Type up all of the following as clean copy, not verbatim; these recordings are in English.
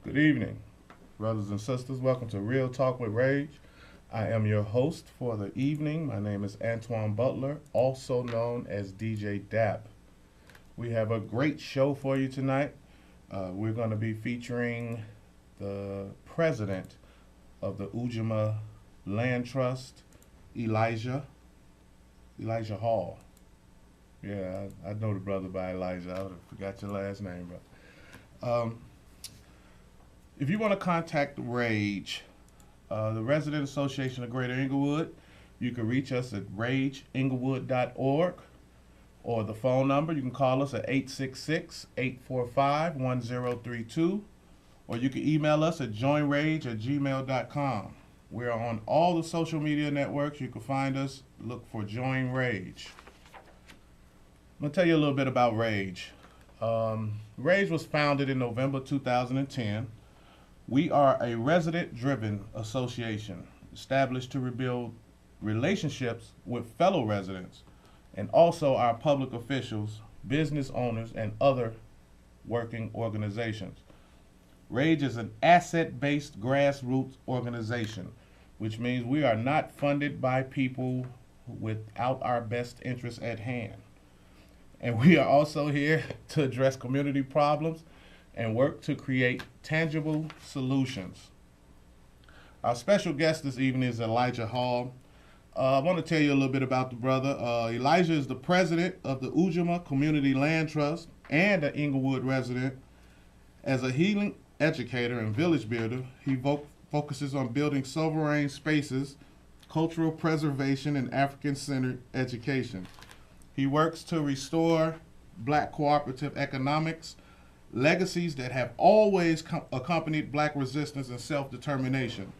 Good evening, brothers and sisters. Welcome to Real Talk with R.A.G.E. I am your host for the evening. My name is Antoine Butler, also known as DJ Dap. We have a great show for you tonight. We're going to be featuring the president of the UJAMAA Land Trust, Elijah Hall. Yeah, I know the brother by Elijah. I would have forgot your last name, but if you want to contact R.A.G.E, the Resident Association of Greater Englewood, you can reach us at rageenglewood.org, or the phone number, you can call us at 866-845-1032, or you can email us at joinrage@gmail.com. We're on all the social media networks. You can find us, look for Join R.A.G.E. I'm going to tell you a little bit about R.A.G.E. R.A.G.E was founded in November 2010. We are a resident-driven association established to rebuild relationships with fellow residents and also our public officials, business owners, and other working organizations. R.A.G.E is an asset-based grassroots organization, which means we are not funded by people without our best interests at hand. And we are also here to address community problems and work to create tangible solutions. Our special guest this evening is Elijah Hall. I want to tell you a little bit about the brother. Elijah is the president of the UJAMAA Community Land Trust and an Englewood resident. As a healing educator and village builder, he focuses on building sovereign spaces, cultural preservation, and African-centered education. He works to restore Black cooperative economics, legacies that have always accompanied Black resistance and self-determination.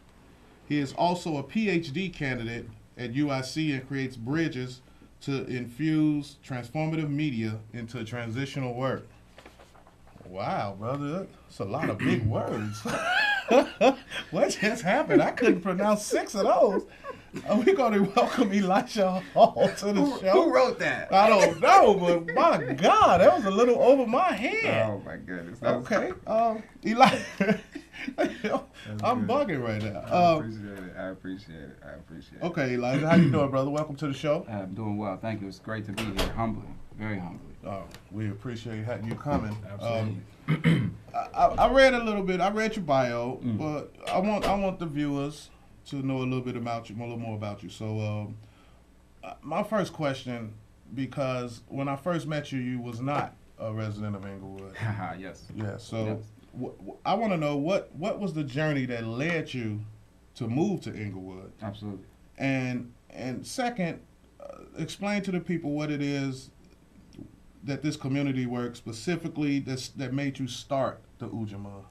He is also a PhD candidate at UIC and creates bridges to infuse transformative media into transitional work. Wow, brother, that's a lot of big words. What just happened? I couldn't pronounce 6 of those. We're going to welcome Elijah Hall to the show. Who wrote that? I don't know, but my God, that was a little over my head. Oh my goodness. Okay, Elijah, I'm bugging right now. I appreciate it. Okay, Elijah, how you doing, brother? Welcome to the show. I'm doing well, thank you. It's great to be here, humbly, very humbly. We appreciate you coming. Absolutely. I read a little bit. I read your bio, but I want the viewers to know a little bit about you, a little more about you. So, my first question, because when I first met you, you was not a resident of Englewood. Yes. Yeah. So, Yes. I want to know what was the journey that led you to move to Englewood, Absolutely. and second, explain to the people what it is that this community work specifically that made you start the UJAMAA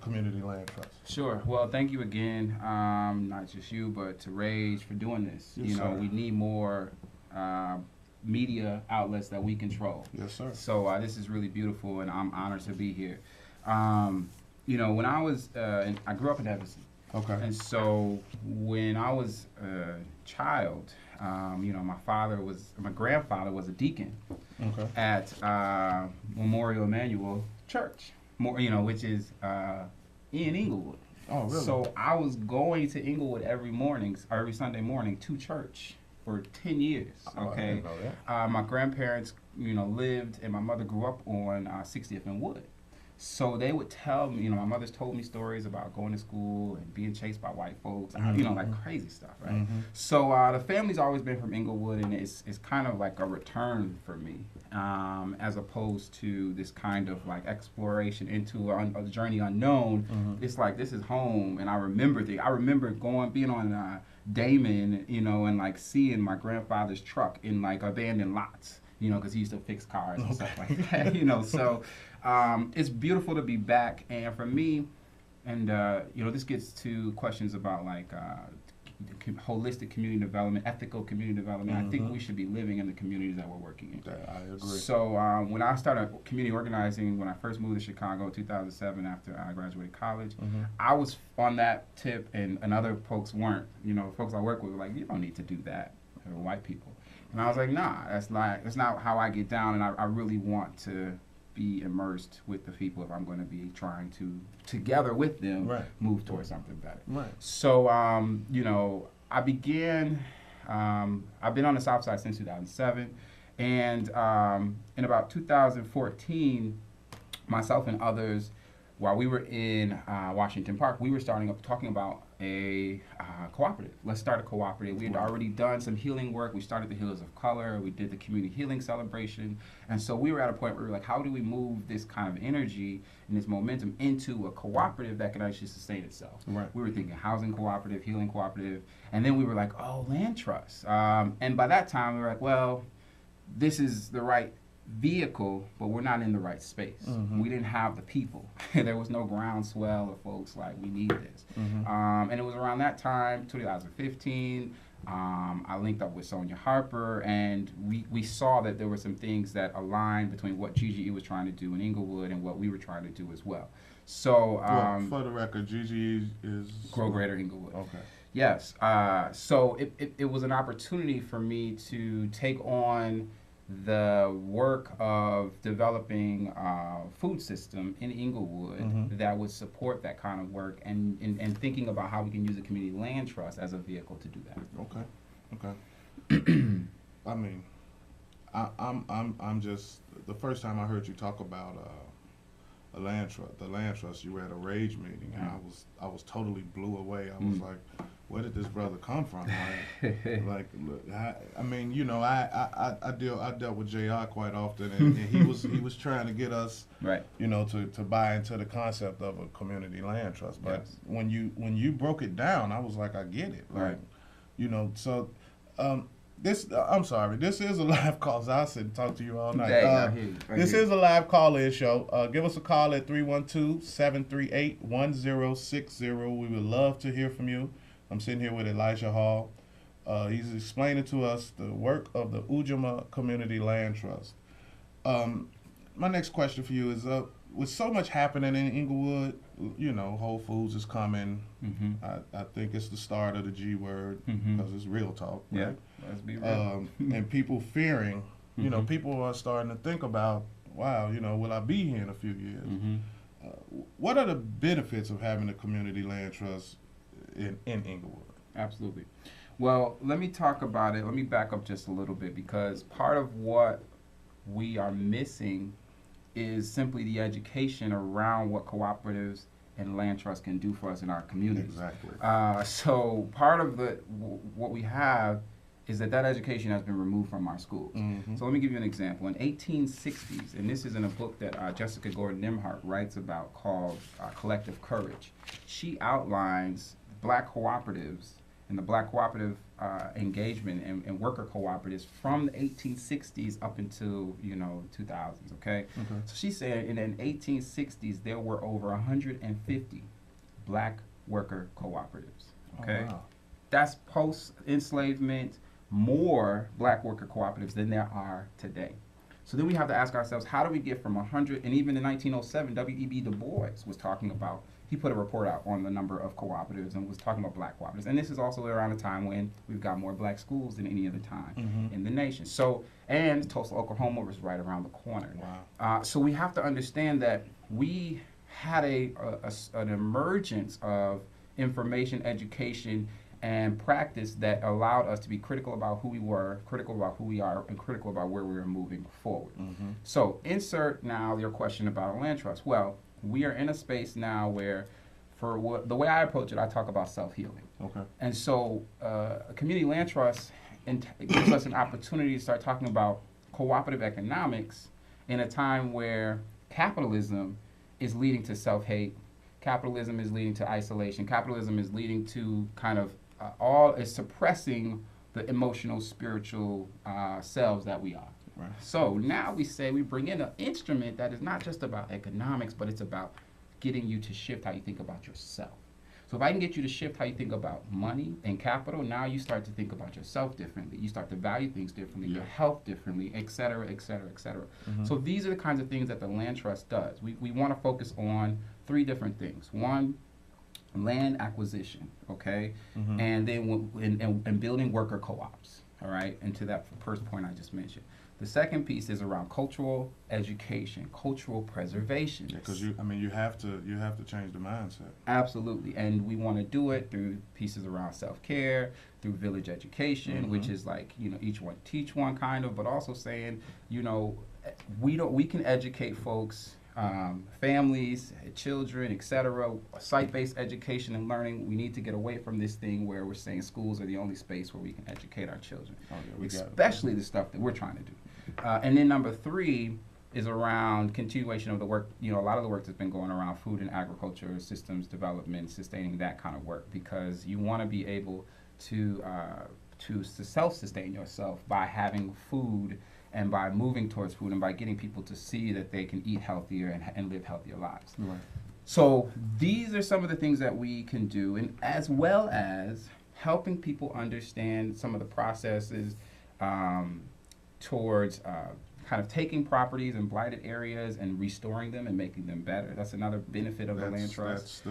Community Land Trust. Sure. Well, thank you again, not just you, but to R.A.G.E for doing this. Yes, sir. We need more media outlets that we control. Yes, sir. So this is really beautiful, and I'm honored to be here. When I was, I grew up in Evanston. Okay. And so when I was a child, my grandfather was a deacon at Memorial Emmanuel Church, which is in Englewood. Oh, really? So I was going to Englewood every Sunday morning to church for 10 years. Oh, Okay. I didn't know that. My grandparents, lived, and my mother grew up on 60th and Wood. So they would tell me, my mother's told me stories about going to school and being chased by white folks, like crazy stuff, right? Mm-hmm. So the family's always been from Englewood, and it's kind of like a return for me, as opposed to this kind of like exploration into a journey unknown. Mm-hmm. It's like, this is home, and I remember being on Damon, and like seeing my grandfather's truck in like abandoned lots, because he used to fix cars and stuff like that, so. It's beautiful to be back, and for me, and this gets to questions about like holistic community development, ethical community development. I think we should be living in the communities that we're working in. I agree. So when I started community organizing, when I first moved to Chicago in 2007 after I graduated college, I was on that tip, and other folks weren't. Folks I work with were like, you don't need to do that. They were white people. And I was like, nah, that's not how I get down, and I really want to be immersed with the people if I'm going to be trying to, together with them, Right. move towards something better. Right. So, you know, I began, I've been on the South Side since 2007. And in about 2014, myself and others, while we were in Washington Park, we were talking about a cooperative. Let's start a cooperative. We had already done some healing work. We started the Healers of Color. We did the community healing celebration. And so we were at a point where we were like, how do we move this kind of energy and this momentum into a cooperative that can actually sustain itself? Right. We were thinking housing cooperative, healing cooperative. And then we were like, oh, land trust. And by that time, we were like, well, this is the right vehicle, but we're not in the right space. We didn't have the people. There was no groundswell of folks like, we need this. And it was around that time, 2015, I linked up with Sonia Harper, and we saw that there were some things that aligned between what UJAMAA was trying to do in Englewood and what we were trying to do as well. So, well, for the record, UJAMAA is Grow Greater Englewood. Okay. Yes. So it was an opportunity for me to take on the work of developing a food system in Englewood that would support that kind of work, and thinking about how we can use a community land trust as a vehicle to do that. Okay. I mean, I'm just, the first time I heard you talk about the land trust, you were at a R.A.G.E meeting, and I was totally blew away. I was like, where did this brother come from? Like look, I mean, you know, I dealt with JR quite often, and he was trying to get us, right, you know, to buy into the concept of a community land trust. But yes, when you broke it down, I was like, I get it. Like, right. You know, so I'm sorry, this is a live call. So I sit and talk to you all night. This is a live call-in show. Give us a call at 312-738-1060. We would love to hear from you. I'm sitting here with Elijah Hall. He's explaining to us the work of the UJAMAA Community Land Trust. My next question for you is, with so much happening in Englewood, you know, Whole Foods is coming. I think it's the start of the G word, because it's real talk. Right? Yeah, let's be real. And people fearing, you know, people are starting to think about, wow, you know, will I be here in a few years? What are the benefits of having a community land trust in Englewood? Absolutely. Well, let me talk about it. Let me back up just a little bit, because part of what we are missing is simply the education around what cooperatives and land trusts can do for us in our communities. Exactly. So part of what we have is that education has been removed from our schools. So let me give you an example. In 1860s, and this is in a book that Jessica Gordon-Nimhart writes about called Collective Courage, she outlines black cooperatives and the black cooperative engagement and worker cooperatives from the 1860s up until, you know, 2000s, okay? So she said in the 1860s there were over 150 black worker cooperatives, okay? Oh, wow. That's post-enslavement, more black worker cooperatives than there are today. So then we have to ask ourselves, how do we get from 100, and even in 1907, W.E.B. Du Bois was talking about, he put a report out on the number of cooperatives and was talking about black cooperatives. And this is also around a time when we've got more black schools than any other time in the nation. So, and Tulsa, Oklahoma was right around the corner. Wow. So we have to understand that we had an emergence of information, education, and practice that allowed us to be critical about who we were, critical about who we are, and critical about where we were moving forward. So insert now your question about a land trust. Well, we are in a space now where, the way I approach it, I talk about self-healing. Okay. And so a community land trust gives us an opportunity to start talking about cooperative economics in a time where capitalism is leading to self-hate, capitalism is leading to isolation, capitalism is leading to kind of is suppressing the emotional, spiritual selves that we are. Right. So now we bring in an instrument that is not just about economics, but it's about getting you to shift how you think about yourself. So if I can get you to shift how you think about money and capital, now you start to think about yourself differently. You start to value things differently, your health differently, et cetera, et cetera, et cetera. So these are the kinds of things that the land trust does. We want to focus on 3 different things. One, land acquisition, okay? And then and building worker co-ops, all right? And to that first point I just mentioned. The second piece is around cultural education, cultural preservation. Because you have to change the mindset. Absolutely, and we want to do it through pieces around self-care, through village education, which is like, each one teach one kind of, but also saying, we can educate folks, families, children, etc. Site-based education and learning. We need to get away from this thing where we're saying schools are the only space where we can educate our children, especially the stuff that we're trying to do. And then number three is around continuation of the work, a lot of the work that's been going around food and agriculture, systems development, sustaining that kind of work, because you want to be able to self-sustain yourself by having food and by moving towards food and by getting people to see that they can eat healthier and live healthier lives. Right. So these are some of the things that we can do, and as well as helping people understand some of the processes towards kind of taking properties in blighted areas and restoring them and making them better. That's another benefit of the land trust.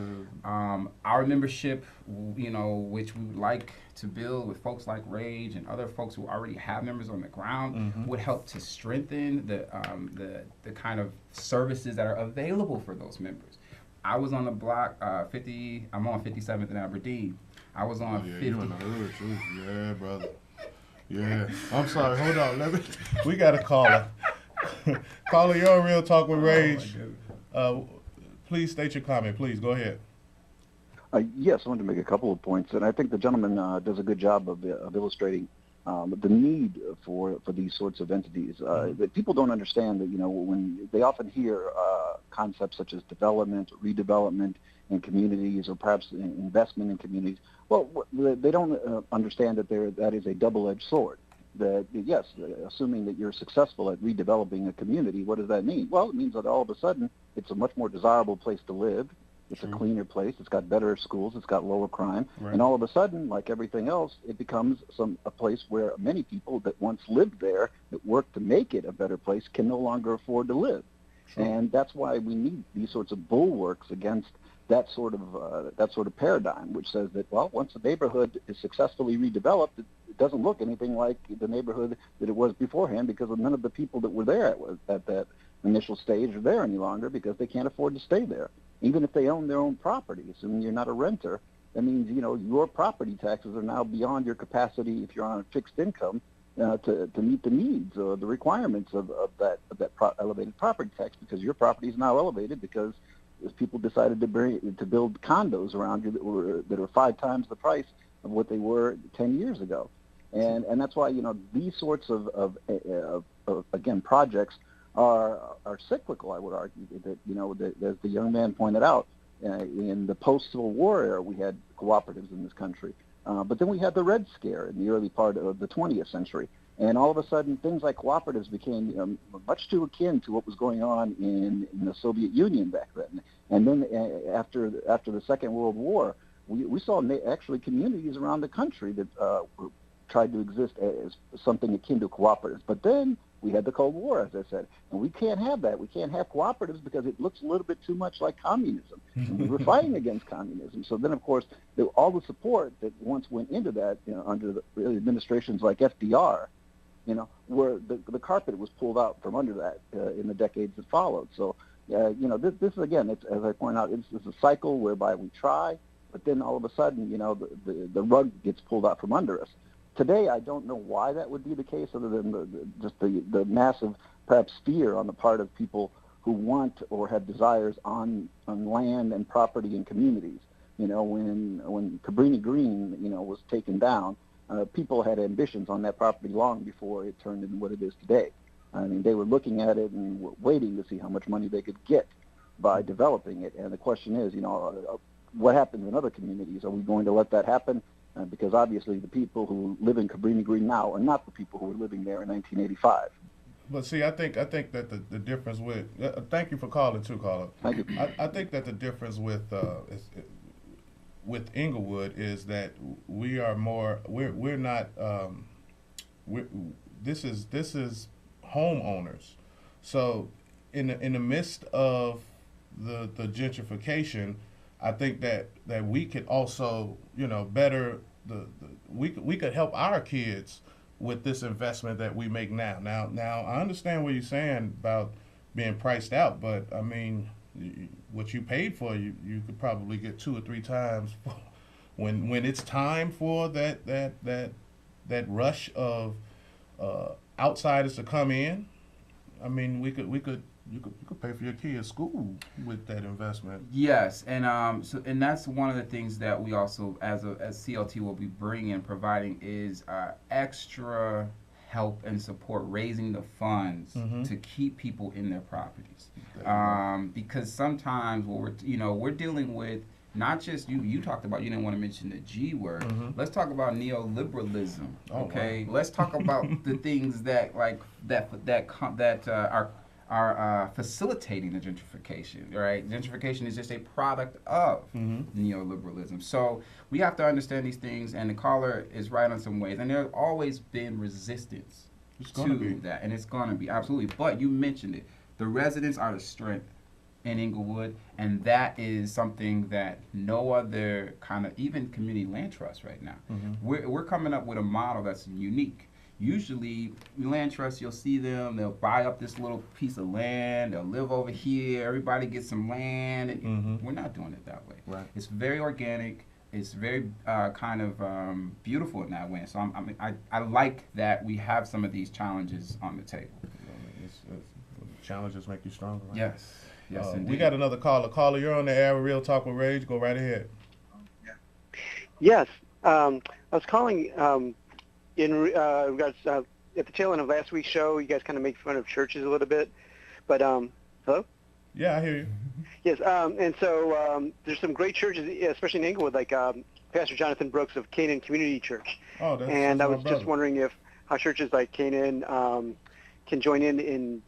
Our membership, which we would like to build with folks like R.A.G.E and other folks who already have members on the ground, would help to strengthen the kind of services that are available for those members. I was on the block I'm on 57th in Aberdeen. I was on 50. You in the hood too. Yeah, brother. Yeah. I'm sorry. Hold on. We got a caller. Caller, you're on Real Talk with R.A.G.E. Please state your comment. Please go ahead. Yes, I wanted to make a couple of points, and I think the gentleman does a good job of illustrating the need for these sorts of entities. That people don't understand that, when they often hear concepts such as development, redevelopment in communities, or perhaps investment in communities, well, they don't understand that that is a double-edged sword. That, yes, assuming that you're successful at redeveloping a community, what does that mean? Well, it means that all of a sudden it's a much more desirable place to live. It's a cleaner place. It's got better schools. It's got lower crime. Right. And all of a sudden, like everything else, it becomes a place where many people that once lived there, that worked to make it a better place, can no longer afford to live. Sure. And that's why we need these sorts of bulwarks against that sort of paradigm, which says that, well, once a neighborhood is successfully redeveloped, it doesn't look anything like the neighborhood that it was beforehand, because none of the people that were there at that initial stage are there any longer because they can't afford to stay there. Even if they own their own property, assuming you're not a renter, that means, your property taxes are now beyond your capacity, if you're on a fixed income, to meet the needs or the requirements of that elevated property tax, because your property is now elevated because people decided to build condos around you that are 5 times the price of what they were 10 years ago. And that's why, these sorts of again, projects are cyclical, I would argue. That, as the young man pointed out, in the post-Civil War era, we had cooperatives in this country. But then we had the Red Scare in the early part of the 20th century. And all of a sudden, things like cooperatives became much too akin to what was going on in the Soviet Union back then. And then after the Second World War, we saw actually communities around the country that tried to exist as something akin to cooperatives. But then we had the Cold War, as I said, and we can't have that. We can't have cooperatives because it looks a little bit too much like communism. And we were fighting against communism. So then, of course, all the support that once went into that, under the administrations like FDR, where the carpet was pulled out from under that in the decades that followed. So, this is, again, as I point out, it's a cycle whereby we try, but then all of a sudden, the rug gets pulled out from under us. Today, I don't know why that would be the case, other than the massive, perhaps, fear on the part of people who want or have desires on land and property and communities. When Cabrini Green, was taken down, people had ambitions on that property long before it turned into what it is today. I mean, they were looking at it and were waiting to see how much money they could get by developing it. And the question is, what happens in other communities? Are we going to let that happen? Because obviously the people who live in Cabrini Green now are not the people who were living there in 1985. But see, I think that the difference with thank you for calling too, caller. Thank you. I think that the difference with Englewood is that we are more we're not this is homeowners. So in the midst of the gentrification, I think that we could also better we could help our kids with this investment that we make now. Now, I understand what you're saying about being priced out, but I mean, what you paid for, you could probably get 2 or 3 times when it's time for that rush of outsiders to come in. I mean, you could pay for your kids' school with that investment. Yes, and and that's one of the things that we also, as CLT, will be bringing, providing is extra help and support, raising the funds to keep people in their properties. Because sometimes what we're dealing with, not just you talked about, you didn't want to mention the G word. Let's talk about neoliberalism. Okay, wow. Let's talk about the things that are facilitating the gentrification, right? Gentrification is just a product of neoliberalism. So we have to understand these things, and the caller is right on some ways. And there's always been resistance to that, and it's going to be, absolutely. But you mentioned it. The residents are the strength in Englewood, and that is something that no other kind of, even community land trust right now. We're coming up with a model that's unique. Usually, land trusts, you'll see them, they'll buy up this little piece of land, they'll live over here, everybody gets some land. And we're not doing it that way. Right. It's very organic, it's very kind of beautiful in that way. So I like that we have some of these challenges on the table. Challenges make you stronger, right? Yes. Yes, indeed. We got another caller. Caller, you're on the air with Real Talk with Rage. Go right ahead. Yes. I was calling in regards at the tail end of last week's show. You guys kind of make fun of churches a little bit. But, hello? Yeah, I hear you. Yes. And so there's some great churches, especially in Englewood, like Pastor Jonathan Brooks of Canaan Community Church. Oh, that's And I was brother. just wondering how churches like Canaan can join in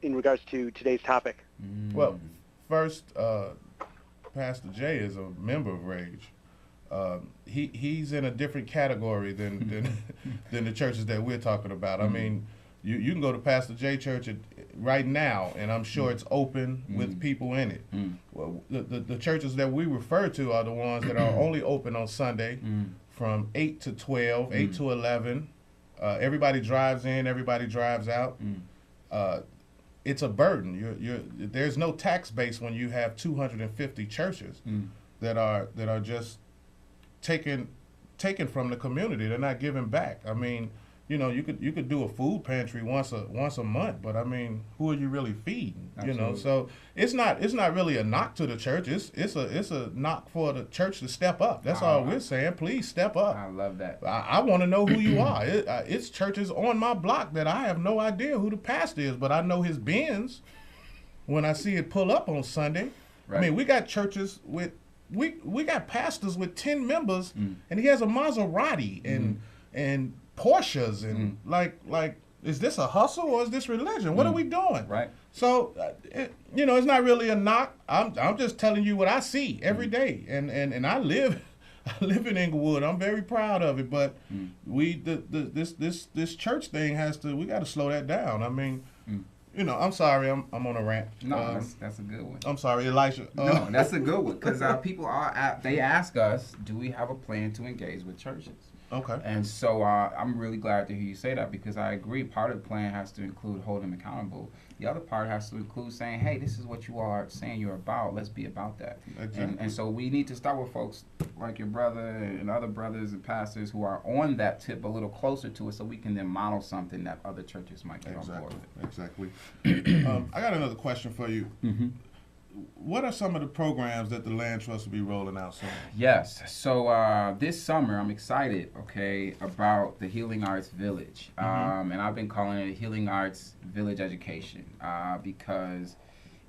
regards to today's topic. Well, first, Pastor Jay is a member of Rage. He's in a different category than the churches that we're talking about. I mean, you can go to Pastor Jay Church right now, and I'm sure it's open with people in it. Well, the churches that we refer to are the ones that are only open on Sunday from 8 to 12, 8 to 11. Everybody drives in, everybody drives out. It's a burden. There's no tax base when you have 250 churches that are just taken from the community. They're not giving back. I mean, you could do a food pantry once a month, but I mean, who are you really feeding? Absolutely. So it's not really a knock to the church. It's a knock for the church to step up. That's all we're saying. Please step up. I love that. I want to know who you are. It's churches on my block that I have no idea who the pastor is, but I know his Benz when I see it pull up on Sunday. Right. I mean, we got churches with we got pastors with 10 members, and he has a Maserati and Porsches and like is this a hustle or is this religion? What are we doing? Right. So it's not really a knock. I'm just telling you what I see every day, and I live in Englewood. I'm very proud of it, but this church thing we got to slow that down. I mean, I'm sorry, I'm on a rant. No, that's a good one. I'm sorry, Elisha. No, that's a good one because people they ask us, do we have a plan to engage with churches? Okay. And so I'm really glad to hear you say that because I agree. Part of the plan has to include holding them accountable. The other part has to include saying, hey, this is what you are saying you're about. Let's be about that. Exactly. And so we need to start with folks like your brother and other brothers and pastors who are on that tip a little closer to it so we can then model something that other churches might get on board with. Exactly. I got another question for you. What are some of the programs that the Land Trust will be rolling out soon? Yes. So this summer, I'm excited, about the Healing Arts Village. And I've been calling it Healing Arts Village Education because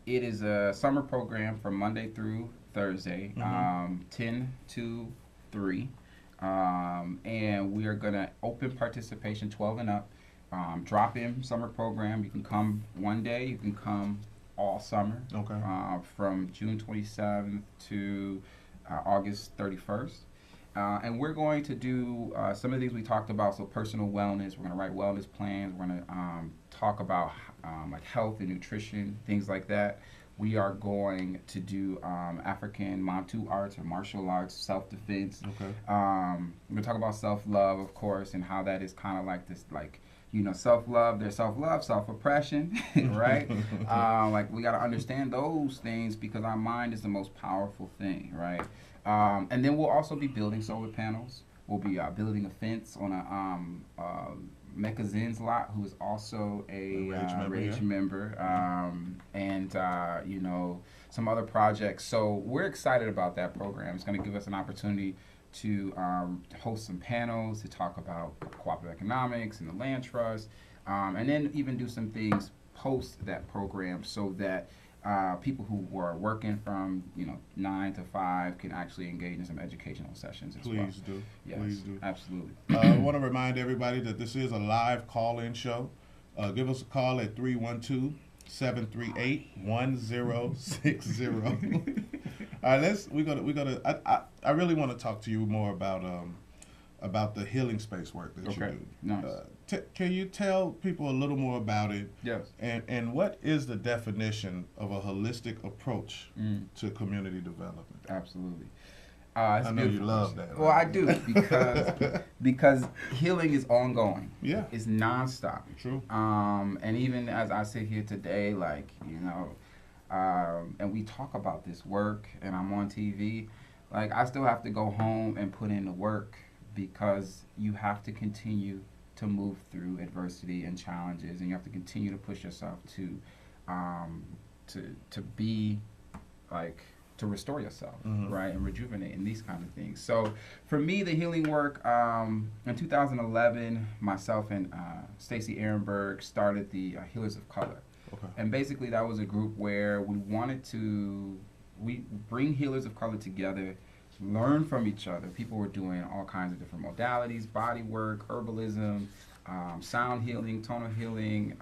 it is a summer program from Monday through Thursday, 10 to 3. And we are going to open participation 12 and up, drop-in summer program. You can come one day, you can come all summer, from June 27th to August 31st. And we're going to do some of the things we talked about, so personal wellness. We're going to write wellness plans. We're going to talk about like health and nutrition, things like that. we are going to do African Bantu arts or martial arts, self-defense. Okay. We're going to talk about self-love, of course, and how that is kind of like this, like, you know, self-love, there's self-love, self-oppression, right? Like, we got to understand those things because our mind is the most powerful thing, right? And then we'll also be building solar panels. We'll be building a fence on a Mecca Zen's lot, who is also a R.A.G.E member, and you know, some other projects. So we're excited about that program. It's going to give us an opportunity to host some panels to talk about cooperative economics and the land trust, and then even do some things post that program so that people who were working from 9 to 5 can actually engage in some educational sessions as well. Please do. Yes, Please do. absolutely. I want to remind everybody that this is a live call-in show. Give us a call at 312-738-1060. All right, I really want to talk to you more about the healing space work that you do. Nice. Can you tell people a little more about it? Yes. And what is the definition of a holistic approach to community development? Absolutely. I know you love that. Well, I do because healing is ongoing. Yeah. It's nonstop. True. And even as I sit here today, like, and we talk about this work and I'm on TV, like, I still have to go home and put in the work because you have to continue to move through adversity and challenges, and you have to continue to push yourself to be like, to restore yourself, right, and rejuvenate and these kind of things. So for me, the healing work, in 2011, myself and Stacey Ehrenberg started the Healers of Color. Okay. And basically that was a group where we bring healers of color together, learn from each other. People were doing all kinds of different modalities, body work, herbalism, sound healing, tonal healing.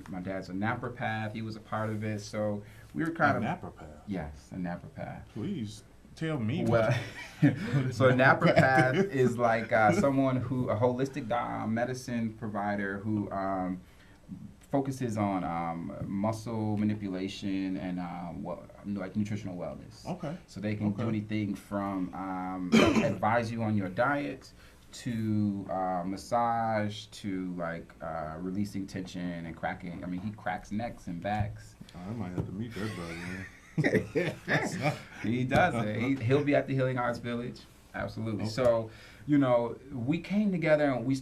My dad's a naturopath. He was a part of it. So we were kind of... naturopath? Yes, a naturopath. Please tell me. Well, so a naturopath is like someone a holistic medicine provider who focuses on muscle manipulation and like nutritional wellness. Okay. So they can do anything from advise you on your diet to massage to like releasing tension and cracking. I mean, he cracks necks and backs. I might have to meet that brother, man. He does it. He'll be at the Healing Arts Village. Absolutely. Okay. So, we came together and we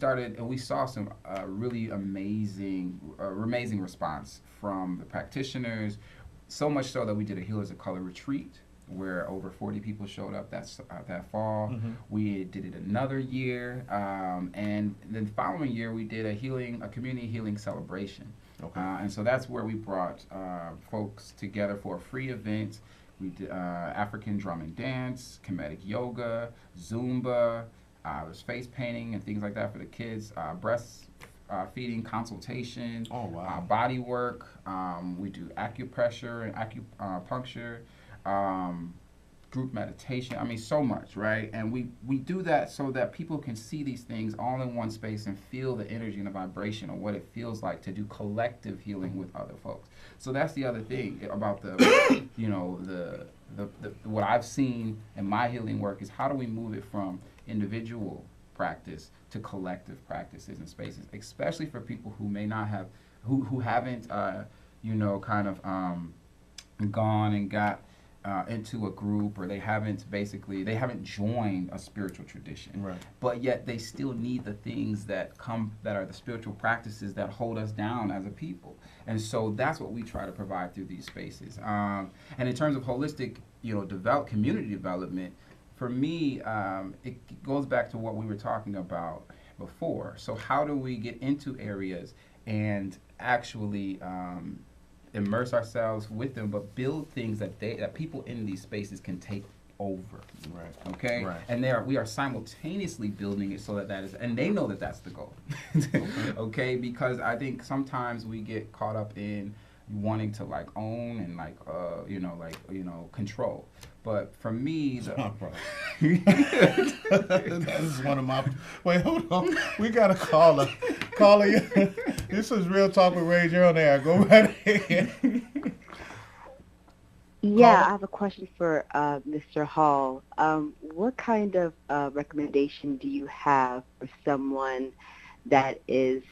saw some really amazing response from the practitioners, so much so that we did a Healers of Color retreat where over 40 people showed up that fall. We did it another year, and then the following year we did a community healing celebration. Okay. And so that's where we brought folks together for a free event. We did African drum and dance, Kemetic yoga, Zumba, there's face painting and things like that for the kids, breast feeding consultation, body work. We do acupressure and acupuncture, group meditation. I mean, so much, right? And we do that so that people can see these things all in one space and feel the energy and the vibration of what it feels like to do collective healing with other folks. So that's the other thing about the what I've seen in my healing work is how do we move it from individual practice to collective practices and spaces, especially for people who may not have, who haven't, kind of gone and got into a group, or they haven't joined a spiritual tradition, right? But yet they still need the things that are the spiritual practices that hold us down as a people. And so that's what we try to provide through these spaces. And in terms of holistic, community development, for me, it goes back to what we were talking about before. So how do we get into areas and actually immerse ourselves with them, but build things that people in these spaces can take over. Right. Okay. Right. And we are simultaneously building it so that is, and they know that that's the goal. Okay. Because I think sometimes we get caught up in wanting to like own and control. But for me, that is one of my. Wait, hold on. We got a caller. This is Real Talk with R.A.G.E on there. Go right ahead. Yeah, Caller? I have a question for Mr. Hall. What kind of recommendation do you have for someone that is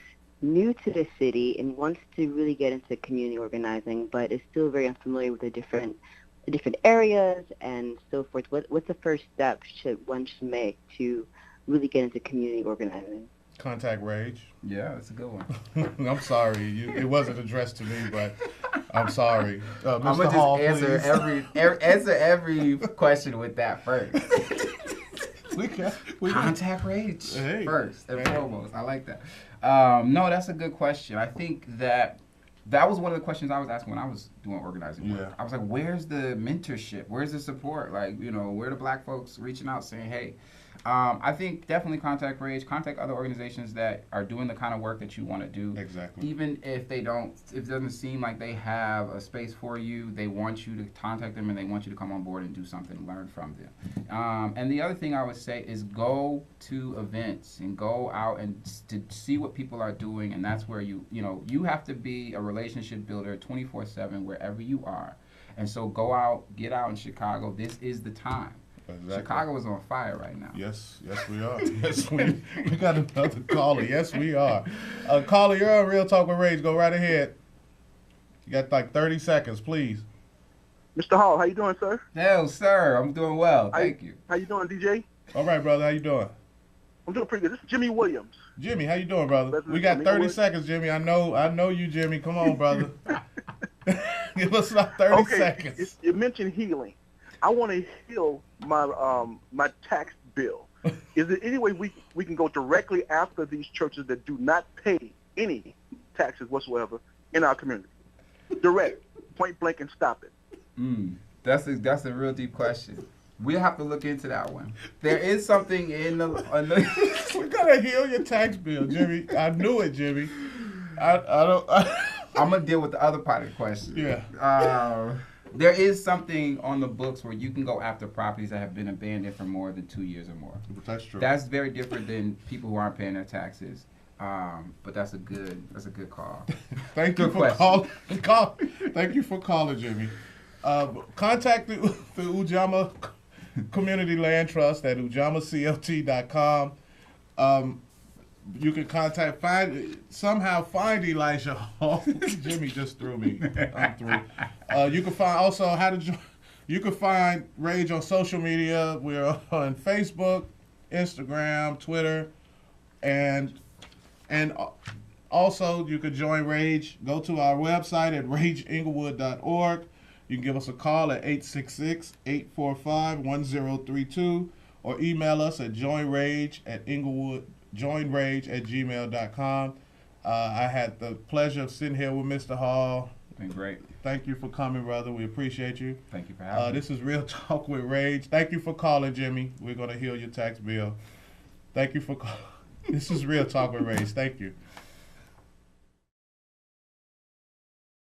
new to the city and wants to really get into community organizing, but is still very unfamiliar with the different areas and so forth? What's the first step one should make to really get into community organizing? Contact Rage. Yeah, that's a good one. I'm sorry, it wasn't addressed to me, but I'm sorry. I'm Mr. gonna Hall, just answer please. answer every question with that first. we can. Contact Rage Hey. first and Hey. foremost. I like that. No, that's a good question. I think that was one of the questions I was asking when I was doing organizing work. Yeah. I was like, where's the mentorship? Where's the support? Like, where the black folks reaching out saying, hey, I think definitely contact Rage, contact other organizations that are doing the kind of work that you want to do. Exactly. Even if they don't, if it doesn't seem like they have a space for you, they want you to contact them and they want you to come on board and do something, learn from them. And the other thing I would say is go to events and go out and to see what people are doing, and that's where you have to be a relationship builder 24/7 wherever you are. And so go out, get out in Chicago. This is the time. Exactly. Chicago is on fire right now. Yes, we are. Yes, we got another caller. Yes, we are. Caller, you're on Real Talk with Rage. Go right ahead. You got like 30 seconds, please. Mr. Hall, how you doing, sir? Hell, sir, I'm doing well. Thank you. How you doing, DJ? All right, brother. How you doing? I'm doing pretty good. This is Jimmy Williams. Jimmy, how you doing, brother? President We got 30 Englewood. seconds, Jimmy. I know you, Jimmy. Come on, brother. Give us about 30 seconds. You mentioned healing. I want to heal my tax bill. Is there any way we can go directly after these churches that do not pay any taxes whatsoever in our community? Direct, point blank, and stop it. That's a real deep question. We'll have to look into that one. There is something in the We gotta heal your tax bill, Jimmy. I knew it, Jimmy. I don't. I'm gonna deal with the other part of the question. Yeah. There is something on the books where you can go after properties that have been abandoned for more than 2 years or more. That's true. That's very different than people who aren't paying their taxes. But that's a good call. Thank you for calling. Thank you for calling, Jimmy. Contact the UJAMAA Community Land Trust at ujamaclt.com. You can find Elijah Hall. Jimmy just threw me. I'm through. You can find also you can find Rage on social media. We're on Facebook, Instagram, Twitter, and also you can join Rage. Go to our website at rageenglewood.org. You can give us a call at 866-845-1032 or email us at joinrage@gmail.com. I had the pleasure of sitting here with Mr. Hall. Been great. Thank you for coming, brother. We appreciate you. Thank you for having me. This is Real Talk with Rage. Thank you for calling, Jimmy. We're going to heal your tax bill. Thank you for calling. This is Real Talk with Rage. Thank you.